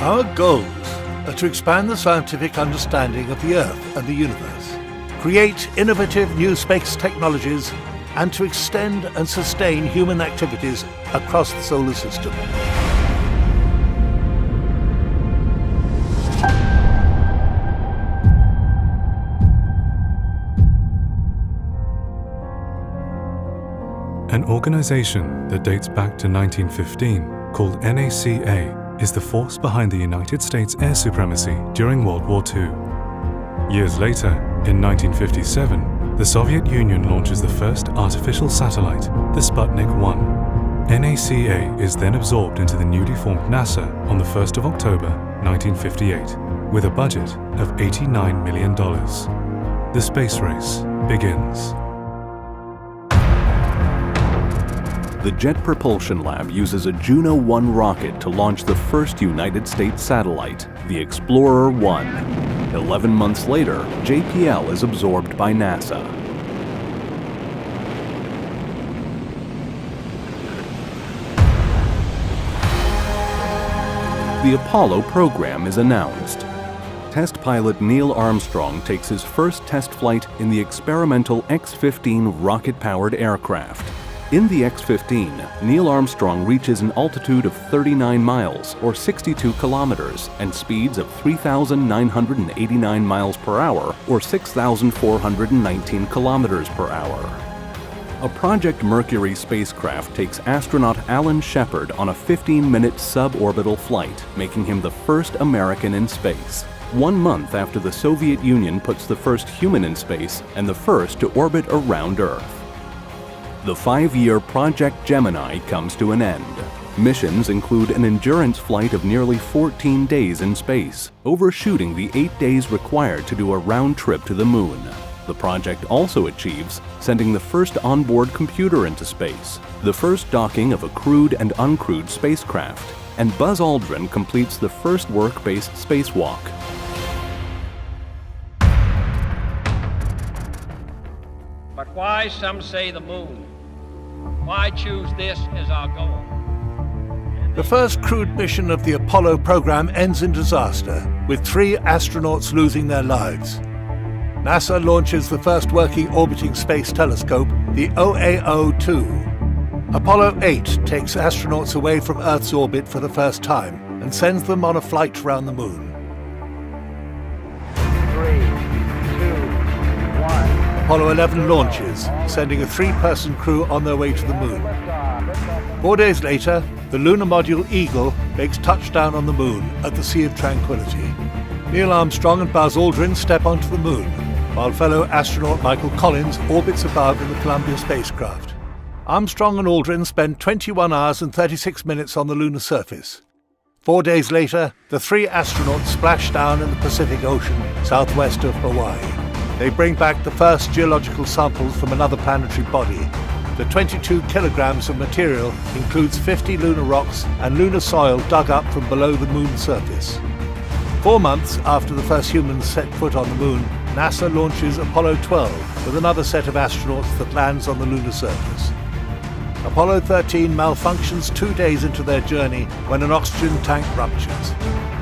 Our goals are to expand the scientific understanding of the Earth and the universe, create innovative new space technologies, and to extend and sustain human activities across the solar system. An organization that dates back to 1915, called NACA, is the force behind the United States air supremacy during World War II. Years later, in 1957, the Soviet Union launches the first artificial satellite, the Sputnik 1. NACA is then absorbed into the newly formed NASA on the 1st of October 1958, with a budget of $89 million. The space race begins. The Jet Propulsion Lab uses a Juno 1 rocket to launch the first United States satellite, the Explorer 1. 11 months later, JPL is absorbed by NASA. The Apollo program is announced. Test pilot Neil Armstrong takes his first test flight in the experimental X-15 rocket-powered aircraft. In the X-15, Neil Armstrong reaches an altitude of 39 miles, or 62 kilometers, and speeds of 3,989 miles per hour, or 6,419 kilometers per hour. A Project Mercury spacecraft takes astronaut Alan Shepard on a 15-minute suborbital flight, making him the first American in space. 1 month after the Soviet Union puts the first human in space and the first to orbit around Earth. The 5-year Project Gemini comes to an end. Missions include an endurance flight of nearly 14 days in space, overshooting the 8 days required to do a round trip to the Moon. The project also achieves sending the first onboard computer into space, the first docking of a crewed and uncrewed spacecraft, and Buzz Aldrin completes the first work-based spacewalk. But why, some say, the Moon? Why choose this as our goal? The first crewed mission of the Apollo program ends in disaster, with 3 astronauts losing their lives. NASA launches the first working orbiting space telescope, the OAO-2. Apollo 8 takes astronauts away from Earth's orbit for the first time and sends them on a flight around the Moon. 3, 2, 1. Apollo 11 launches, sending a 3-person crew on their way to the Moon. 4 days later, the lunar module Eagle makes touchdown on the Moon at the Sea of Tranquility. Neil Armstrong and Buzz Aldrin step onto the Moon, while fellow astronaut Michael Collins orbits above in the Columbia spacecraft. Armstrong and Aldrin spend 21 hours and 36 minutes on the lunar surface. 4 days later, the 3 astronauts splash down in the Pacific Ocean, southwest of Hawaii. They bring back the first geological samples from another planetary body. The 22 kilograms of material includes 50 lunar rocks and lunar soil dug up from below the Moon's surface. 4 months after the first humans set foot on the Moon, NASA launches Apollo 12 with another set of astronauts that lands on the lunar surface. Apollo 13 malfunctions 2 days into their journey when an oxygen tank ruptures.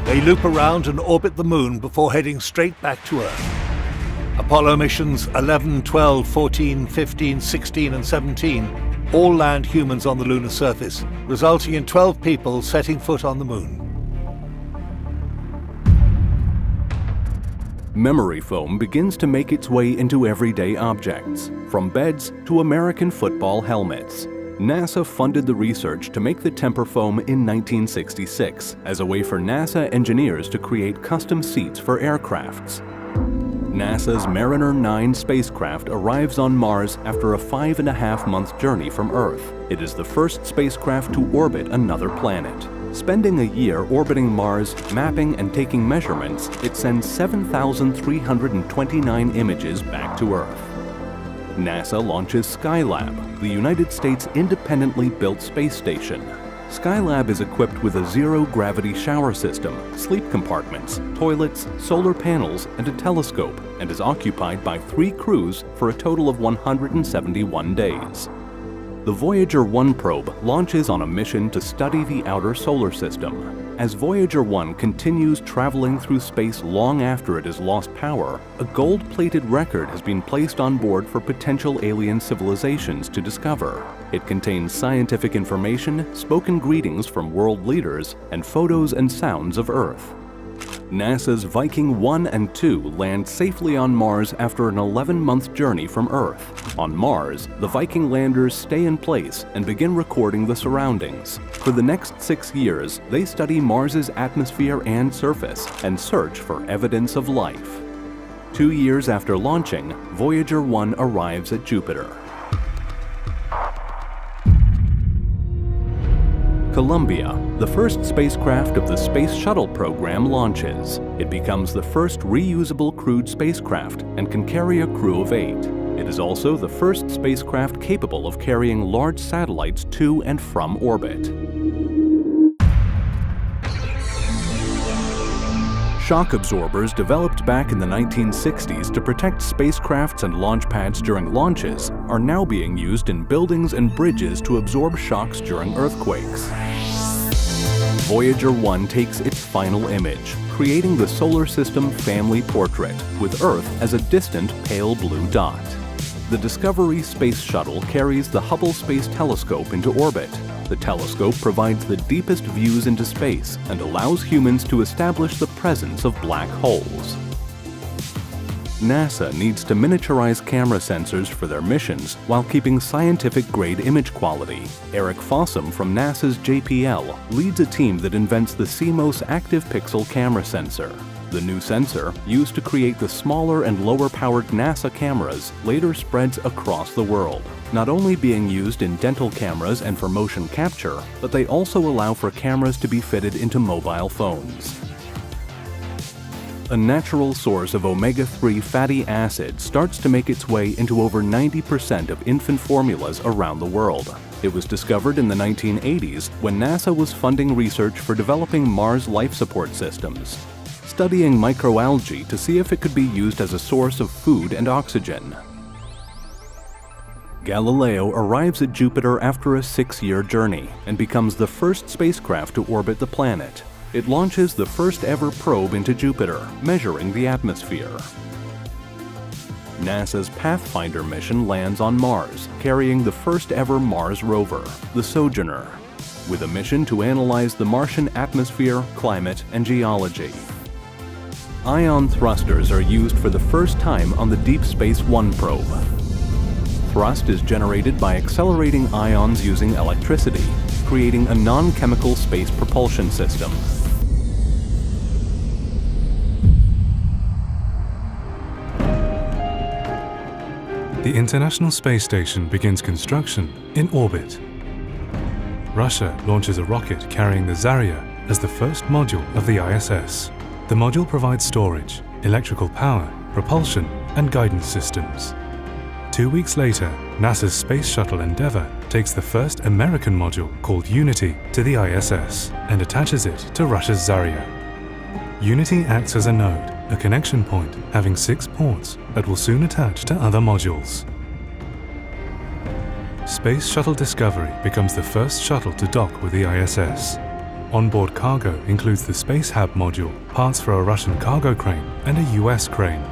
They loop around and orbit the Moon before heading straight back to Earth. Apollo missions 11, 12, 14, 15, 16 and 17 all land humans on the lunar surface, resulting in 12 people setting foot on the Moon. Memory foam begins to make its way into everyday objects, from beds to American football helmets. NASA funded the research to make the temper foam in 1966 as a way for NASA engineers to create custom seats for aircrafts. NASA's Mariner 9 spacecraft arrives on Mars after a 5.5-month journey from Earth. It is the first spacecraft to orbit another planet. Spending a year orbiting Mars, mapping and taking measurements, it sends 7,329 images back to Earth. NASA launches Skylab, the United States independently built space station. Skylab is equipped with a zero-gravity shower system, sleep compartments, toilets, solar panels, and a telescope, and is occupied by 3 crews for a total of 171 days. The Voyager 1 probe launches on a mission to study the outer solar system. As Voyager 1 continues traveling through space long after it has lost power, a gold-plated record has been placed on board for potential alien civilizations to discover. It contains scientific information, spoken greetings from world leaders, and photos and sounds of Earth. NASA's Viking 1 and 2 land safely on Mars after an 11-month journey from Earth. On Mars, the Viking landers stay in place and begin recording the surroundings. For the next 6 years, they study Mars's atmosphere and surface and search for evidence of life. 2 years after launching, Voyager 1 arrives at Jupiter. Columbia, the first spacecraft of the Space Shuttle program, launches. It becomes the first reusable crewed spacecraft and can carry a crew of 8. It is also the first spacecraft capable of carrying large satellites to and from orbit. Shock absorbers developed back in the 1960s to protect spacecrafts and launch pads during launches are now being used in buildings and bridges to absorb shocks during earthquakes. Voyager 1 takes its final image, creating the solar system family portrait, with Earth as a distant pale blue dot. The Discovery Space Shuttle carries the Hubble Space Telescope into orbit. The telescope provides the deepest views into space and allows humans to establish the presence of black holes. NASA needs to miniaturize camera sensors for their missions while keeping scientific-grade image quality. Eric Fossum from NASA's JPL leads a team that invents the CMOS active pixel camera sensor. The new sensor, used to create the smaller and lower-powered NASA cameras, later spreads across the world, not only being used in dental cameras and for motion capture, but they also allow for cameras to be fitted into mobile phones. A natural source of omega-3 fatty acid starts to make its way into over 90% of infant formulas around the world. It was discovered in the 1980s when NASA was funding research for developing Mars life support systems, studying microalgae to see if it could be used as a source of food and oxygen. Galileo arrives at Jupiter after a 6-year journey and becomes the first spacecraft to orbit the planet. It launches the first ever probe into Jupiter, measuring the atmosphere. NASA's Pathfinder mission lands on Mars, carrying the first ever Mars rover, the Sojourner, with a mission to analyze the Martian atmosphere, climate, and geology. Ion thrusters are used for the first time on the Deep Space One probe. Thrust is generated by accelerating ions using electricity, creating a non-chemical space propulsion system. The International Space Station begins construction in orbit. Russia launches a rocket carrying the Zarya as the first module of the ISS. The module provides storage, electrical power, propulsion, and guidance systems. 2 weeks later, NASA's Space Shuttle Endeavour takes the first American module called Unity to the ISS and attaches it to Russia's Zarya. Unity acts as a node, a connection point having 6 ports that will soon attach to other modules. Space Shuttle Discovery becomes the first shuttle to dock with the ISS. Onboard cargo includes the Space Hab module, parts for a Russian cargo crane and a US crane.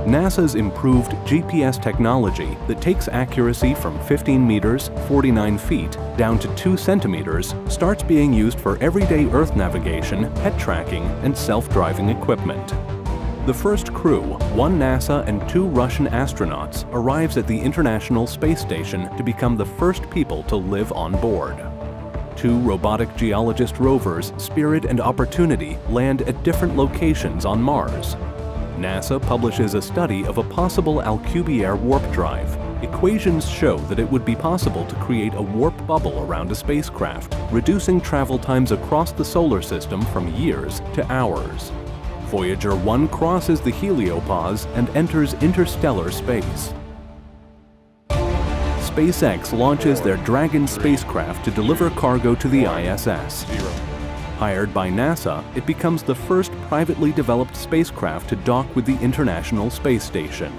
NASA's improved GPS technology that takes accuracy from 15 meters, 49 feet, down to 2 centimeters starts being used for everyday Earth navigation, pet tracking, and self-driving equipment. The first crew, 1 NASA and 2 Russian astronauts, arrives at the International Space Station to become the first people to live on board. 2 robotic geologist rovers, Spirit and Opportunity, land at different locations on Mars. NASA publishes a study of a possible Alcubierre warp drive. Equations show that it would be possible to create a warp bubble around a spacecraft, reducing travel times across the solar system from years to hours. Voyager 1 crosses the heliopause and enters interstellar space. SpaceX launches their Dragon spacecraft to deliver cargo to the ISS. Hired by NASA, it becomes the first privately developed spacecraft to dock with the International Space Station.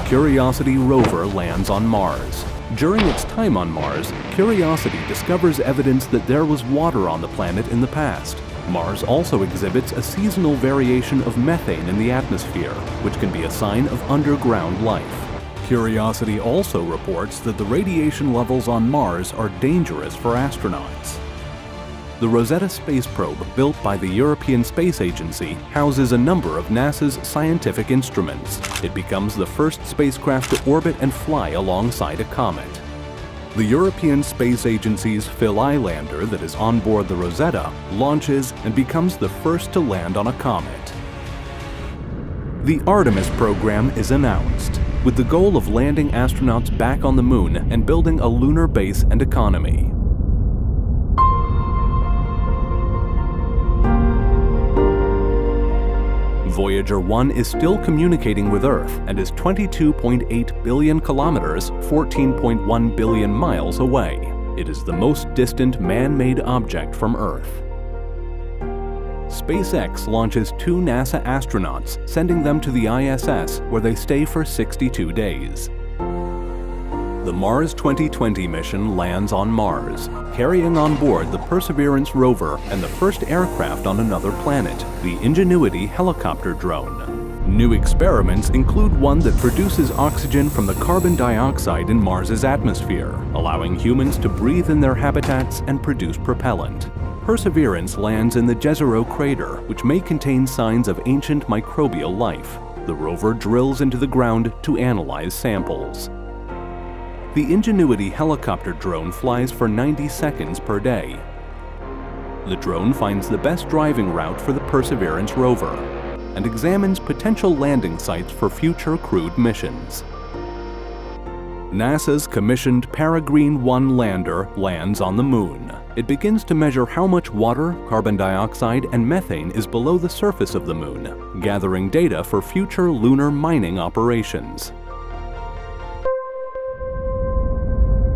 Curiosity rover lands on Mars. During its time on Mars, Curiosity discovers evidence that there was water on the planet in the past. Mars also exhibits a seasonal variation of methane in the atmosphere, which can be a sign of underground life. Curiosity also reports that the radiation levels on Mars are dangerous for astronauts. The Rosetta space probe, built by the European Space Agency, houses a number of NASA's scientific instruments. It becomes the first spacecraft to orbit and fly alongside a comet. The European Space Agency's Philae lander that is on board the Rosetta launches and becomes the first to land on a comet. The Artemis program is announced, with the goal of landing astronauts back on the moon and building a lunar base and economy. Voyager 1 is still communicating with Earth and is 22.8 billion kilometers, 14.1 billion miles away. It is the most distant man-made object from Earth. SpaceX launches 2 NASA astronauts, sending them to the ISS, where they stay for 62 days. The Mars 2020 mission lands on Mars, carrying on board the Perseverance rover and the first aircraft on another planet, the Ingenuity helicopter drone. New experiments include one that produces oxygen from the carbon dioxide in Mars's atmosphere, allowing humans to breathe in their habitats and produce propellant. Perseverance lands in the Jezero crater, which may contain signs of ancient microbial life. The rover drills into the ground to analyze samples. The Ingenuity helicopter drone flies for 90 seconds per day. The drone finds the best driving route for the Perseverance rover and examines potential landing sites for future crewed missions. NASA's commissioned Peregrine 1 lander lands on the Moon. It begins to measure how much water, carbon dioxide, and methane is below the surface of the Moon, gathering data for future lunar mining operations.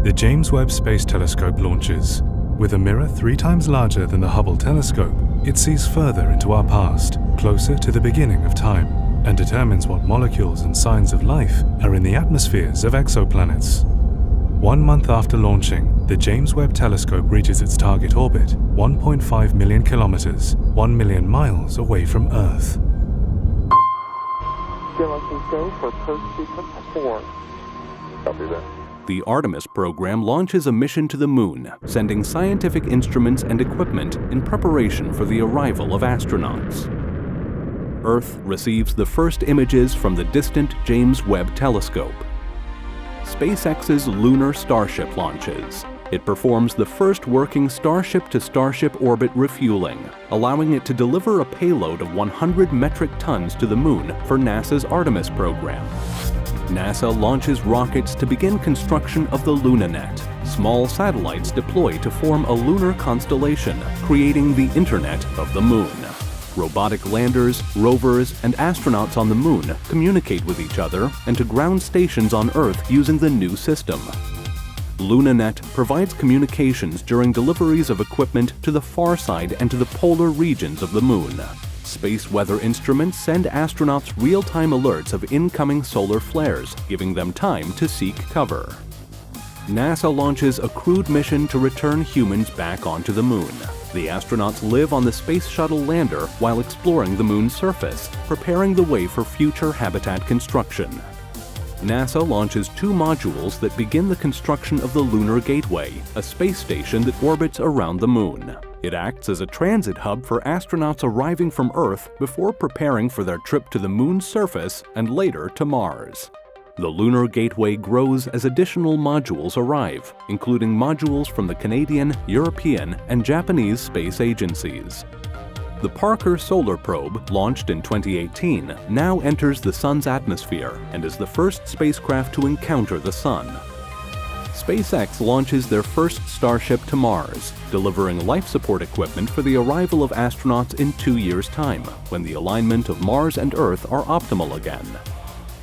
The James Webb Space Telescope launches. With a mirror 3 times larger than the Hubble telescope, it sees further into our past, closer to the beginning of time, and determines what molecules and signs of life are in the atmospheres of exoplanets. 1 month after launching, the James Webb Telescope reaches its target orbit, 1.5 million kilometers, 1 million miles away from Earth. Let's go for post sequence 4. Copy that. The Artemis program launches a mission to the Moon, sending scientific instruments and equipment in preparation for the arrival of astronauts. Earth receives the first images from the distant James Webb Telescope. SpaceX's Lunar Starship launches. It performs the first working Starship-to-Starship orbit refueling, allowing it to deliver a payload of 100 metric tons to the Moon for NASA's Artemis program. NASA launches rockets to begin construction of the LunaNet, small satellites deployed to form a lunar constellation, creating the Internet of the Moon. Robotic landers, rovers, and astronauts on the Moon communicate with each other and to ground stations on Earth using the new system. LunaNet provides communications during deliveries of equipment to the far side and to the polar regions of the Moon. Space weather instruments send astronauts real-time alerts of incoming solar flares, giving them time to seek cover. NASA launches a crewed mission to return humans back onto the Moon. The astronauts live on the Space Shuttle lander while exploring the Moon's surface, preparing the way for future habitat construction. NASA launches 2 modules that begin the construction of the Lunar Gateway, a space station that orbits around the Moon. It acts as a transit hub for astronauts arriving from Earth before preparing for their trip to the Moon's surface and later to Mars. The Lunar Gateway grows as additional modules arrive, including modules from the Canadian, European, and Japanese space agencies. The Parker Solar Probe, launched in 2018, now enters the Sun's atmosphere and is the first spacecraft to encounter the Sun. SpaceX launches their first Starship to Mars, delivering life support equipment for the arrival of astronauts in 2 years' time, when the alignment of Mars and Earth are optimal again.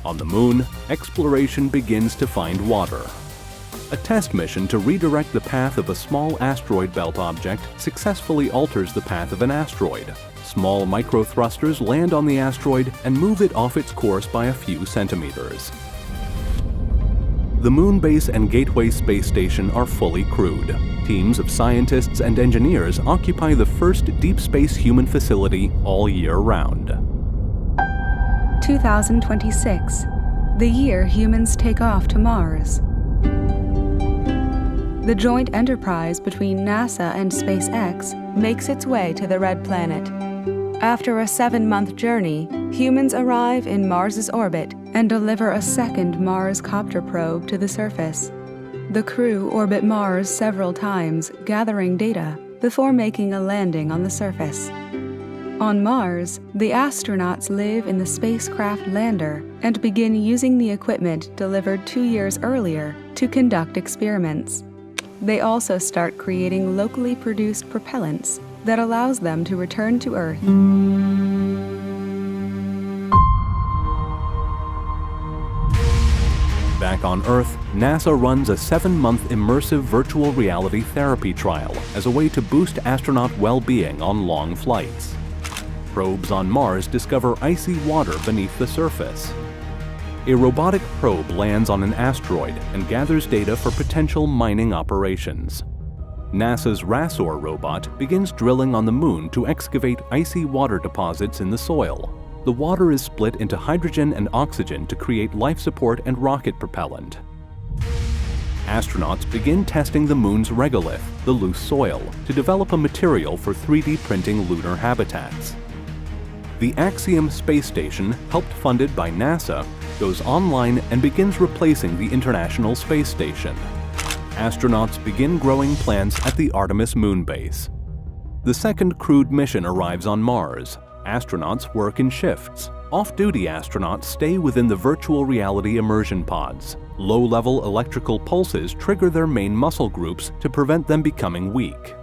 On the Moon, exploration begins to find water. A test mission to redirect the path of a small asteroid belt object successfully alters the path of an asteroid. Small microthrusters land on the asteroid and move it off its course by a few centimeters. The Moon Base and Gateway Space Station are fully crewed. Teams of scientists and engineers occupy the first deep space human facility all year round. 2026, the year humans take off to Mars. The joint enterprise between NASA and SpaceX makes its way to the Red Planet. After a 7-month journey, humans arrive in Mars's orbit and deliver a second Mars copter probe to the surface. The crew orbit Mars several times, gathering data before making a landing on the surface. On Mars, the astronauts live in the spacecraft lander and begin using the equipment delivered 2 years earlier to conduct experiments. They also start creating locally produced propellants that allows them to return to Earth. Back on Earth, NASA runs a 7-month immersive virtual reality therapy trial as a way to boost astronaut well-being on long flights. Probes on Mars discover icy water beneath the surface. A robotic probe lands on an asteroid and gathers data for potential mining operations. NASA's Rasor robot begins drilling on the Moon to excavate icy water deposits in the soil. The water is split into hydrogen and oxygen to create life support and rocket propellant. Astronauts begin testing the Moon's regolith, the loose soil, to develop a material for 3D printing lunar habitats. The Axiom space station, helped funded by NASA, goes online and begins replacing the International Space Station. Astronauts begin growing plants at the Artemis moon base. The second crewed mission arrives on Mars. Astronauts work in shifts. Off-duty astronauts stay within the virtual reality immersion pods. Low-level electrical pulses trigger their main muscle groups to prevent them becoming weak.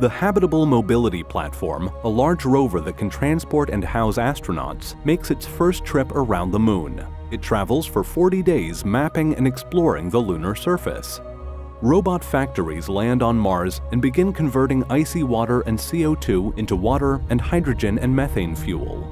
The Habitable Mobility Platform, a large rover that can transport and house astronauts, makes its first trip around the Moon. It travels for 40 days mapping and exploring the lunar surface. Robot factories land on Mars and begin converting icy water and CO2 into water and hydrogen and methane fuel.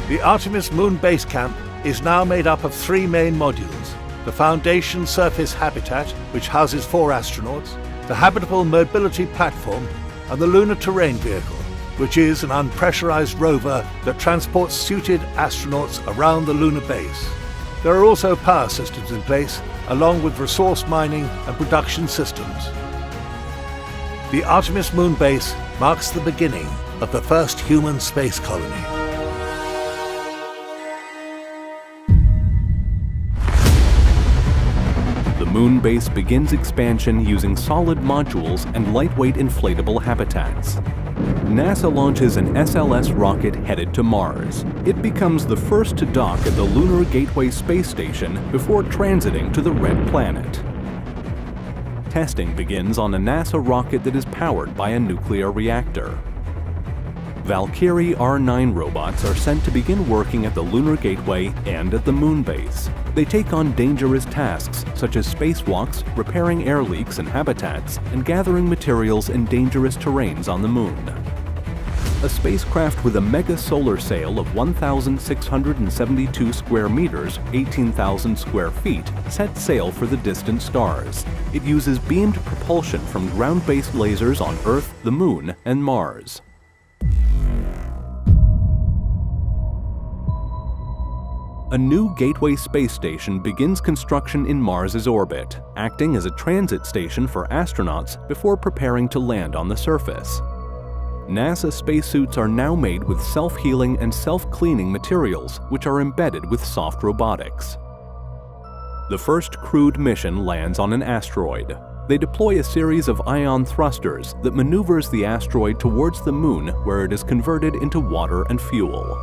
The Artemis Moon Base Camp is now made up of 3 main modules: the Foundation Surface Habitat, which houses 4 astronauts, the Habitable Mobility Platform, and the Lunar Terrain Vehicle, which is an unpressurized rover that transports suited astronauts around the lunar base. There are also power systems in place, along with resource mining and production systems. The Artemis Moon Base marks the beginning of the first human space colony. The Moon Base begins expansion using solid modules and lightweight inflatable habitats. NASA launches an SLS rocket headed to Mars. It becomes the first to dock at the Lunar Gateway Space Station before transiting to the Red Planet. Testing begins on a NASA rocket that is powered by a nuclear reactor. Valkyrie R9 robots are sent to begin working at the Lunar Gateway and at the Moon Base. They take on dangerous tasks such as spacewalks, repairing air leaks and habitats, and gathering materials in dangerous terrains on the Moon. A spacecraft with a mega solar sail of 1,672 square meters, 18,000 square feet, sets sail for the distant stars. It uses beamed propulsion from ground-based lasers on Earth, the Moon, and Mars. A new Gateway space station begins construction in Mars's orbit, acting as a transit station for astronauts before preparing to land on the surface. NASA spacesuits are now made with self-healing and self-cleaning materials, which are embedded with soft robotics. The first crewed mission lands on an asteroid. They deploy a series of ion thrusters that maneuvers the asteroid towards the Moon, where it is converted into water and fuel.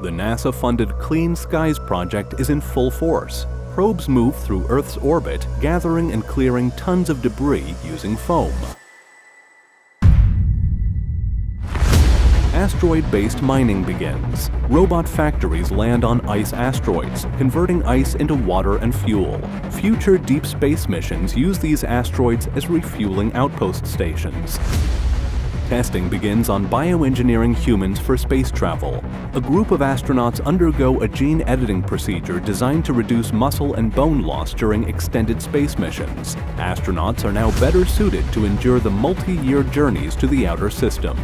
The NASA-funded Clean Skies project is in full force. Probes move through Earth's orbit, gathering and clearing tons of debris using foam. Asteroid-based mining begins. Robot factories land on ice asteroids, converting ice into water and fuel. Future deep space missions use these asteroids as refueling outpost stations. Testing begins on bioengineering humans for space travel. A group of astronauts undergo a gene editing procedure designed to reduce muscle and bone loss during extended space missions. Astronauts are now better suited to endure the multi-year journeys to the outer system.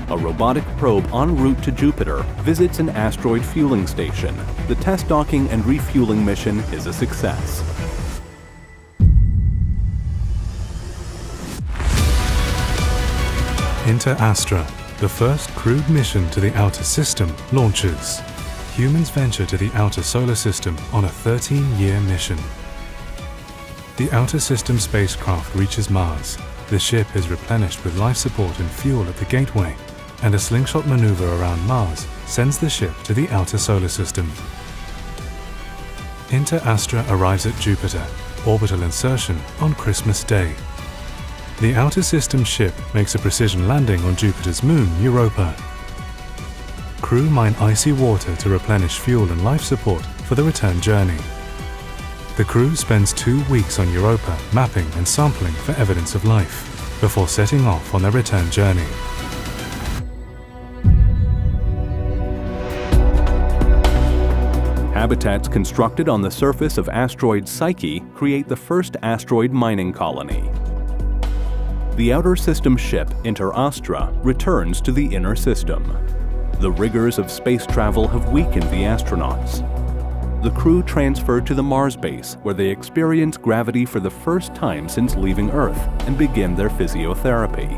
A robotic probe en route to Jupiter visits an asteroid fueling station. The test docking and refueling mission is a success. Inter Astra, the first crewed mission to the outer system, launches. Humans venture to the outer solar system on a 13-year mission. The outer system spacecraft reaches Mars. The ship is replenished with life support and fuel at the gateway, and a slingshot maneuver around Mars sends the ship to the outer solar system. Inter Astra arrives at Jupiter, orbital insertion on Christmas Day. The outer system ship makes a precision landing on Jupiter's moon, Europa. Crew mine icy water to replenish fuel and life support for the return journey. The crew spends 2 weeks on Europa mapping and sampling for evidence of life, before setting off on their return journey. Habitats constructed on the surface of asteroid Psyche create the first asteroid mining colony. The outer system ship, Inter Astra, returns to the inner system. The rigors of space travel have weakened the astronauts. The crew transfer to the Mars base, where they experience gravity for the first time since leaving Earth and begin their physiotherapy.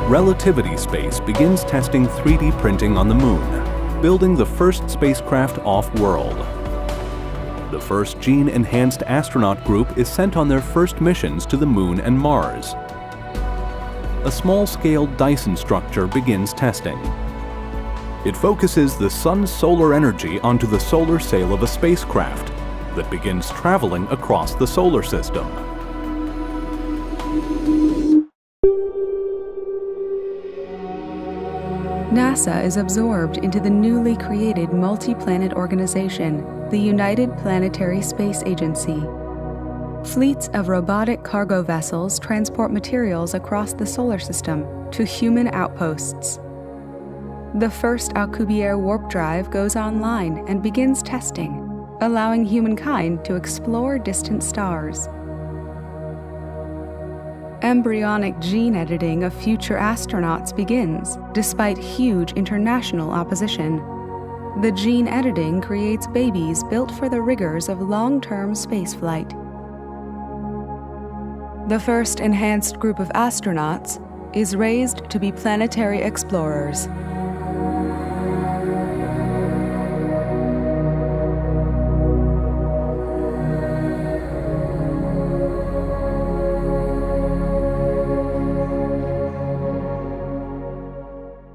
Relativity Space begins testing 3D printing on the Moon, building the first spacecraft off-world. The first gene-enhanced astronaut group is sent on their first missions to the Moon and Mars. A small-scale Dyson structure begins testing. It focuses the sun's solar energy onto the solar sail of a spacecraft that begins traveling across the solar system. NASA is absorbed into the newly created multi-planet organization, the United Planetary Space Agency. Fleets of robotic cargo vessels transport materials across the solar system to human outposts. The first Alcubierre warp drive goes online and begins testing, allowing humankind to explore distant stars. Embryonic gene editing of future astronauts begins, despite huge international opposition. The gene editing creates babies built for the rigors of long-term spaceflight. The first enhanced group of astronauts is raised to be planetary explorers.